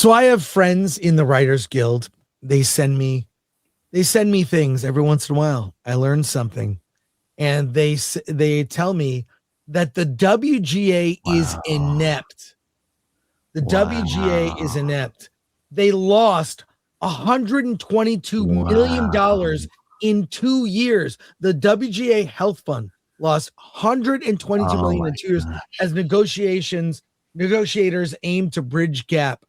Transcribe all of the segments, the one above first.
So I have friends in the Writers Guild. They send me things every once in a while. I learn something, and they tell me that the WGA is inept. The WGA is inept. They lost $122 million in 2 years. The WGA Health Fund lost $122 million in 2 years as negotiators aim to bridge gap.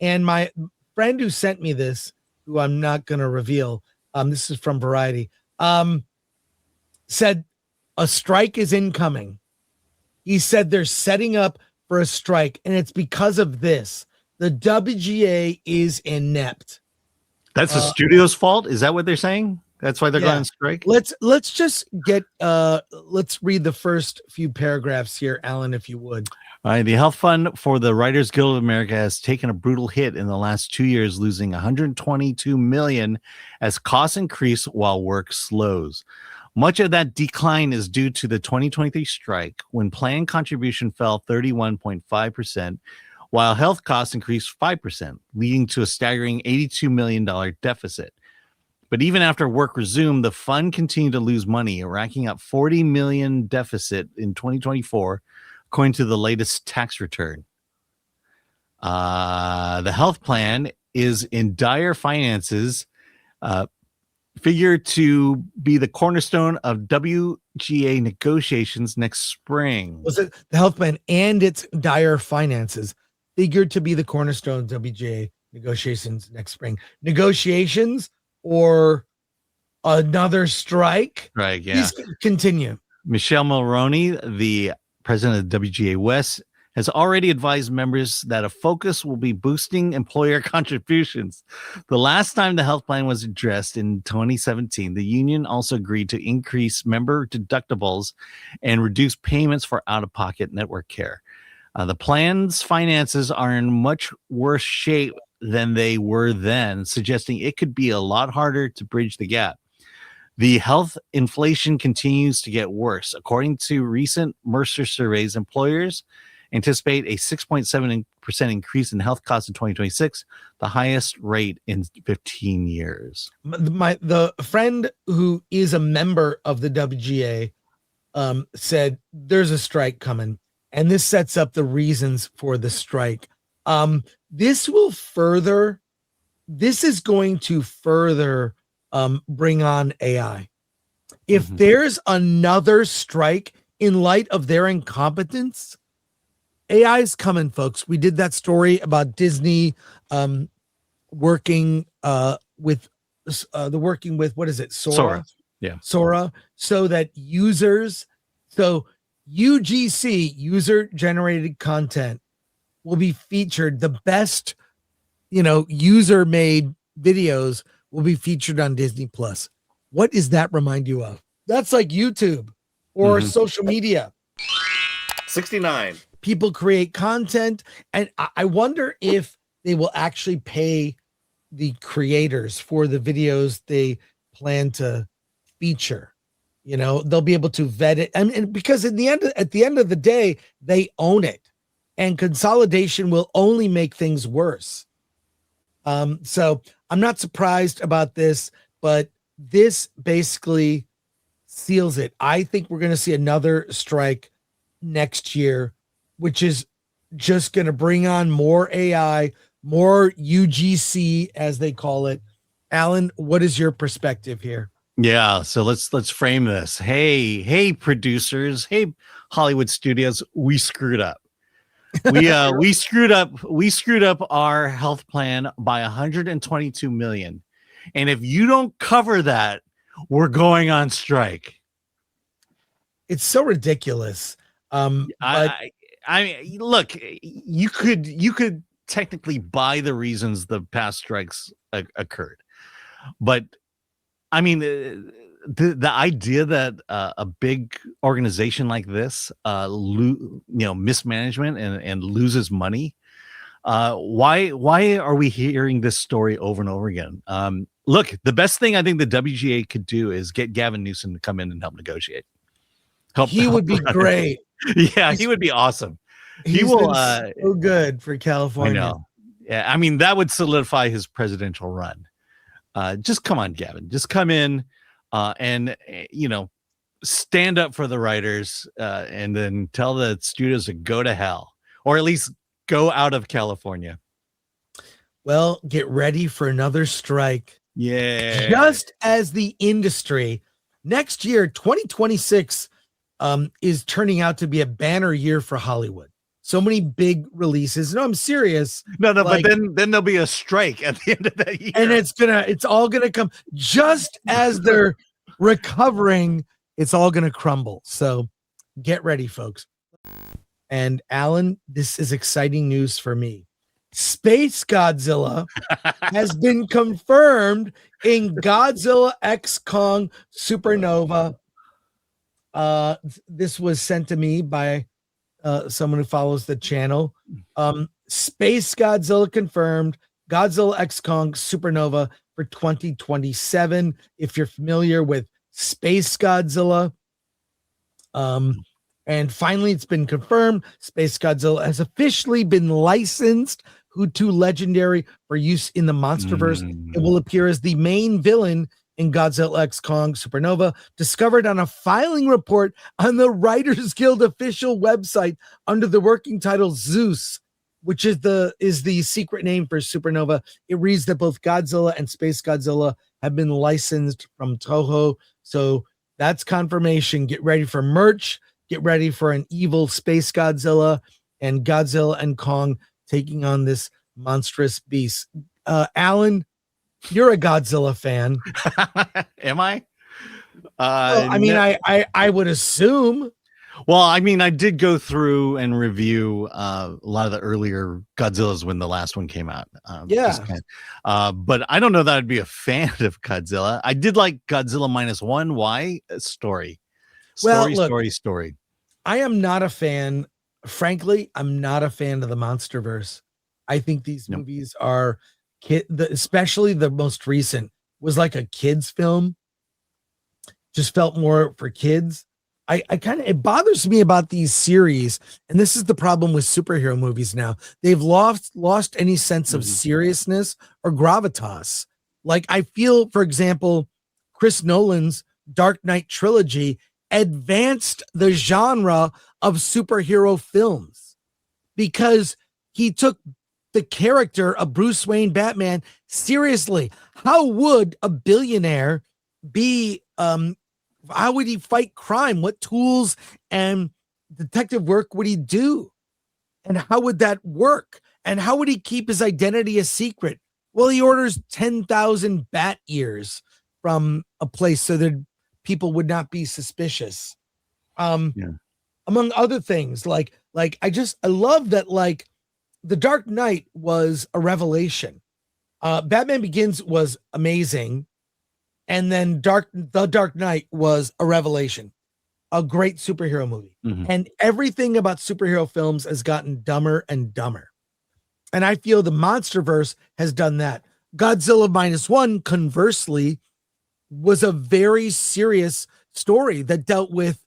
And my friend who sent me this, who I'm not going to reveal, this is from Variety, said a strike is incoming. He said they're setting up for a strike, and it's because of this. The WGA is inept. That's the studio's fault? Is that what they're saying? That's why they're going on strike? Let's just get let's read the first few paragraphs here, Alan, if you would. All right, the health fund for the Writers Guild of America has taken a brutal hit in the last 2 years, losing $122 million as costs increase while work slows. Much of that decline is due to the 2023 strike, when planned contribution fell 31.5%, while health costs increased 5%, leading to a staggering $82 million deficit. But even after work resumed, the fund continued to lose money, racking up $40 million deficit in 2024, according to the latest tax return. The health plan is in dire finances, figured to be the cornerstone of WGA negotiations next spring. Was it the health plan and its dire finances figured to be the cornerstone of WGA negotiations next spring? Negotiations or another strike? Right, yeah. Please continue. Michelle Mulroney, the president of WGA West, has already advised members that a focus will be boosting employer contributions. The last time the health plan was addressed in 2017, the union also agreed to increase member deductibles and reduce payments for out-of-pocket network care. The plan's finances are in much worse shape than they were then, suggesting it could be a lot harder to bridge the gap. The health inflation continues to get worse. According to recent Mercer surveys, employers anticipate a 6.7% increase in health costs in 2026, the highest rate in 15 years. The friend who is a member of the WGA said there's a strike coming, and this sets up the reasons for the strike. This is going to further bring on AI. If there's another strike in light of their incompetence, AI is coming, folks. We did that story about Disney working with what is it? Sora. Yeah. Sora, so that UGC, user generated content, will be featured. The best, user made videos will be featured on Disney Plus. What does that remind you of? That's like YouTube or social media. 69. People create content, and I wonder if they will actually pay the creators for the videos they plan to feature. They'll be able to vet it, and because at the end of the day, they own it, and consolidation will only make things worse. So I'm not surprised about this, but this basically seals it. I think we're going to see another strike next year, which is just going to bring on more AI, more UGC, as they call it. Alan, what is your perspective here? Yeah, so let's frame this. Hey, producers, hey, Hollywood studios, we screwed up. We screwed up our health plan by $122 million. And if you don't cover that, we're going on strike. It's so ridiculous. I mean, look, you could technically buy the reasons the past strikes occurred, but I mean, the idea that a big organization like this, mismanagement and loses money. Why are we hearing this story over and over again? Look, the best thing I think the WGA could do is get Gavin Newsom to come in and help negotiate. He would be great. Yeah, he would be awesome. He will so good for California. I know. Yeah, I mean, that would solidify his presidential run. Just come on, Gavin. Just come in and, stand up for the writers and then tell the studios to go to hell, or at least go out of California. Well, get ready for another strike. Yeah. Just as the industry, next year, 2026, is turning out to be a banner year for Hollywood. So many big releases. No, I'm serious. No, but then there'll be a strike at the end of that year. And it's all gonna come just as they're recovering, it's all gonna crumble. So get ready, folks. And Alan, this is exciting news for me. SpaceGodzilla has been confirmed in Godzilla X Kong Supernova. This was sent to me by someone who follows the channel. SpaceGodzilla confirmed, Godzilla X Kong Supernova for 2027. If you're familiar with SpaceGodzilla, and finally it's been confirmed, SpaceGodzilla has officially been licensed to Legendary for use in the MonsterVerse. It will appear as the main villain in Godzilla X Kong Supernova, discovered on a filing report on the Writers Guild official website under the working title Zeus, which is the secret name for Supernova. It reads that both Godzilla and SpaceGodzilla have been licensed from Toho. So that's confirmation. Get ready for merch. Get ready for an evil SpaceGodzilla and Godzilla and Kong taking on this monstrous beast. Alan, you're a Godzilla fan. Am I? Well, I mean, I would assume. Well, I mean, I did go through and review a lot of the earlier Godzillas when the last one came out. But I don't know that I'd be a fan of Godzilla. I did like Godzilla -1. Why? Story. Story. I am not a fan. Frankly, I'm not a fan of the MonsterVerse. I think these movies are especially the most recent was like a kid's film. Just felt more for kids. It bothers me about these series, and this is the problem with superhero movies now. They've lost any sense of seriousness or gravitas. Like, I feel, for example, Chris Nolan's Dark Knight trilogy advanced the genre of superhero films because he took the character of Bruce Wayne Batman seriously. How would a billionaire be how would he fight crime? What tools and detective work would he do? And how would that work? And how would he keep his identity a secret? Well, he orders 10,000 bat ears from a place so that people would not be suspicious. Among other things, like I love that, like, The Dark Knight was a revelation. Batman Begins was amazing. And then The Dark Knight was a revelation, a great superhero movie. And everything about superhero films has gotten dumber and dumber. And I feel the MonsterVerse has done that. Godzilla -1, conversely, was a very serious story that dealt with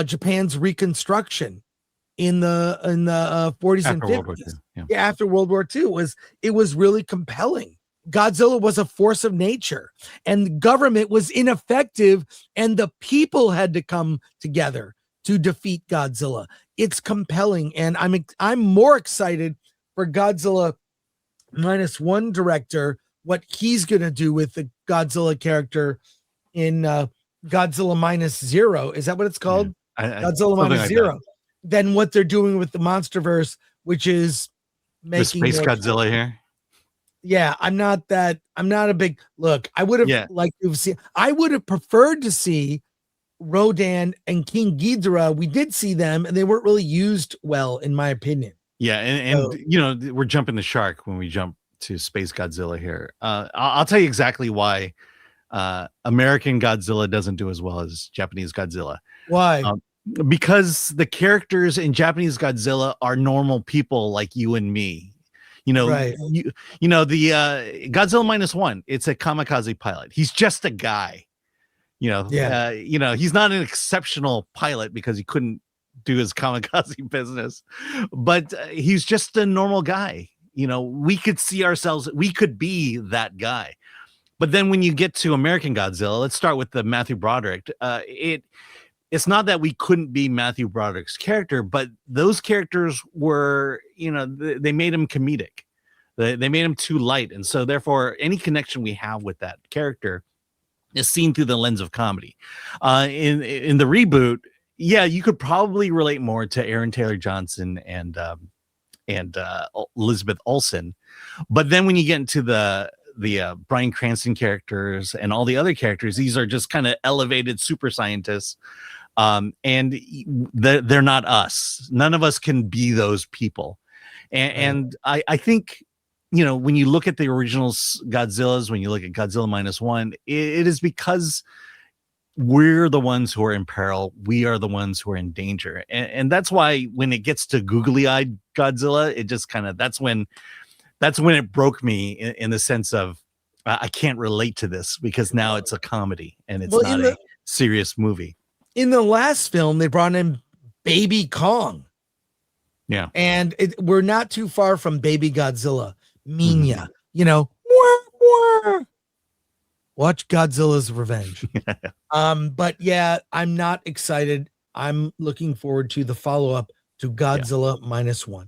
Japan's reconstruction in the 40s and 50s. After World War II. It was really compelling. Godzilla was a force of nature, and the government was ineffective, and the people had to come together to defeat Godzilla. It's compelling, and I'm more excited for Godzilla -1 director, what he's going to do with the Godzilla character in Godzilla -0. Is that what it's called? Godzilla -0. Than what they're doing with the MonsterVerse, which is making the SpaceGodzilla here. Yeah, I'm not a big look. I would have liked to have seen, I would have preferred to see Rodan and King Ghidorah. We did see them, and they weren't really used well, in my opinion. Yeah, and we're jumping the shark when we jump to SpaceGodzilla here. I'll tell you exactly why American Godzilla doesn't do as well as Japanese Godzilla. Why? Because the characters in Japanese Godzilla are normal people like you and me. Right. The Godzilla -1, it's a kamikaze pilot. He's just a guy. He's not an exceptional pilot because he couldn't do his kamikaze business, but he's just a normal guy. You know, we could see ourselves, we could be that guy. But then when you get to American Godzilla, let's start with the Matthew Broderick. It's not that we couldn't be Matthew Broderick's character, but those characters were, you know, they made him comedic. They made him too light. And so therefore, any connection we have with that character is seen through the lens of comedy. In the reboot, yeah, you could probably relate more to Aaron Taylor Johnson and Elizabeth Olsen. But then when you get into the Bryan Cranston characters and all the other characters, these are just kind of elevated super scientists, and they're not us. None of us can be those people. And I think, you know, when you look at the original Godzillas, when you look at Godzilla -1, it is because we're the ones who are in peril. We are the ones who are in danger. And that's why when it gets to googly-eyed Godzilla, it just kind of, that's when it broke me in the sense of I can't relate to this, because now it's a comedy and it's not a serious movie. In the last film, they brought in Baby Kong. Yeah. And we're not too far from Baby Godzilla. Minya, you know, wah, wah. Watch Godzilla's Revenge. But yeah, I'm not excited. I'm looking forward to the follow-up to Godzilla -1.